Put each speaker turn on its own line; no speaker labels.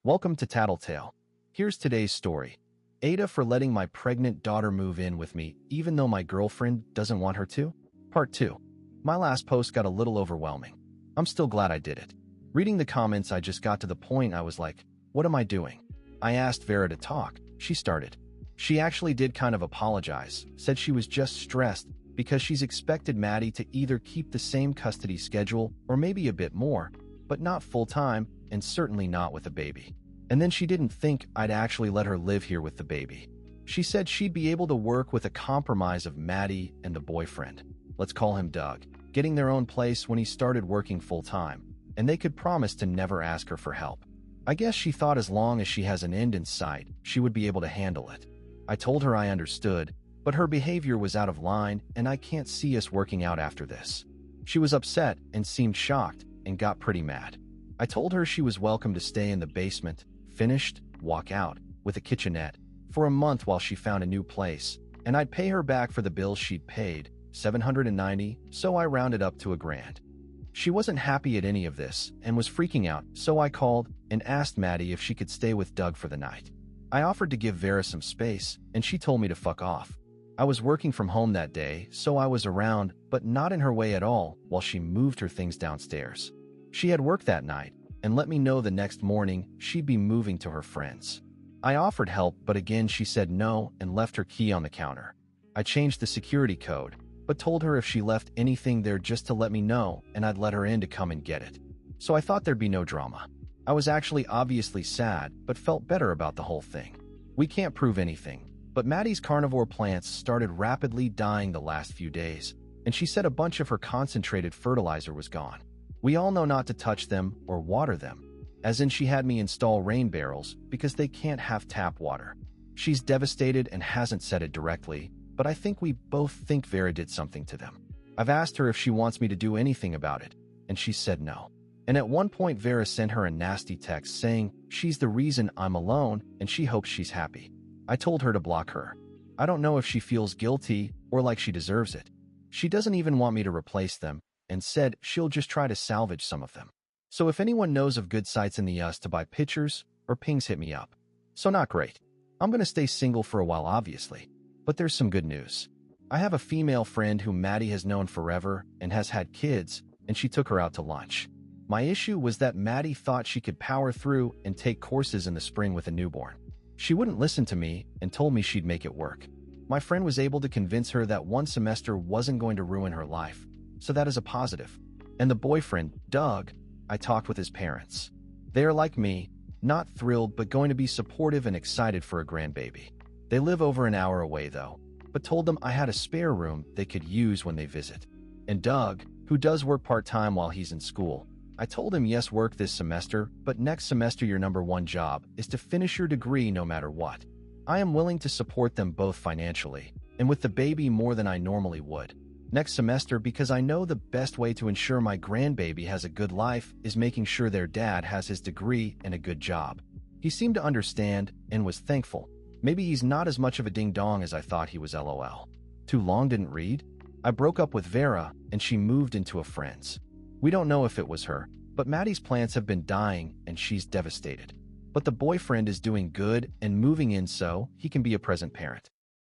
Welcome to Tattletale. Here's today's story. AITAH for letting my pregnant daughter move in with me even though my girlfriend doesn't want her to? Part 2. My last post got a little overwhelming. I'm still glad I did it. Reading the comments, I just got to the point I was like, what am I doing? I asked Vera to talk. She started. She actually did kind of apologize, said she was just stressed because she's expected Maddie to either keep the same custody schedule or maybe a bit more, but not full-time and certainly not with a baby. And then she didn't think I'd actually let her live here with the baby. She said she'd be able to work with a compromise of Maddie and the boyfriend, let's call him Doug, getting their own place when he started working full-time, and they could promise to never ask her for help. I guess she thought as long as she has an end in sight, she would be able to handle it. I told her I understood, but her behavior was out of line and I can't see us working out after this. She was upset and seemed shocked and got pretty mad. I told her she was welcome to stay in the basement, finished, walk out, with a kitchenette, for a month while she found a new place, and I'd pay her back for the bills she'd paid, $790, so I rounded up to $1,000. She wasn't happy at any of this and was freaking out, so I called and asked Maddie if she could stay with Doug for the night. I offered to give Vera some space, and she told me to fuck off. I was working from home that day, so I was around, but not in her way at all, while she moved her things downstairs. She had work that night, and let me know the next morning she'd be moving to her friends. I offered help, but again she said no and left her key on the counter. I changed the security code, but told her if she left anything there just to let me know and I'd let her in to come and get it. So I thought there'd be no drama. I was actually obviously sad, but felt better about the whole thing. We can't prove anything, but Maddie's carnivore plants started rapidly dying the last few days, and she said a bunch of her concentrated fertilizer was gone. We all know not to touch them or water them, as in she had me install rain barrels because they can't have tap water. She's devastated and hasn't said it directly, but I think we both think Vera did something to them. I've asked her if she wants me to do anything about it, and she said no. And at one point Vera sent her a nasty text saying she's the reason I'm alone and she hopes she's happy. I told her to block her. I don't know if she feels guilty or like she deserves it. She doesn't even want me to replace them, and said she'll just try to salvage some of them. So if anyone knows of good sites in the US to buy pictures or pings, hit me up. So not great. I'm gonna stay single for a while obviously, but there's some good news. I have a female friend who Maddie has known forever and has had kids, and she took her out to lunch. My issue was that Maddie thought she could power through and take courses in the spring with a newborn. She wouldn't listen to me and told me she'd make it work. My friend was able to convince her that one semester wasn't going to ruin her life, so that is a positive. And the boyfriend, Doug, I talked with his parents. They are like me, not thrilled but going to be supportive and excited for a grandbaby. They live over an hour away though, but told them I had a spare room they could use when they visit. And Doug, who does work part-time while he's in school, I told him yes, work this semester, but next semester your #1 job is to finish your degree no matter what. I am willing to support them both financially, and with the baby more than I normally would. Next semester because I know the best way to ensure my grandbaby has a good life is making sure their dad has his degree and a good job. He seemed to understand and was thankful. Maybe he's not as much of a ding-dong as I thought he was, lol. Too long didn't read? I broke up with Vera and she moved into a friend's. We don't know if it was her, but Maddie's plants have been dying and she's devastated. But the boyfriend is doing good and moving in so he can be a present parent.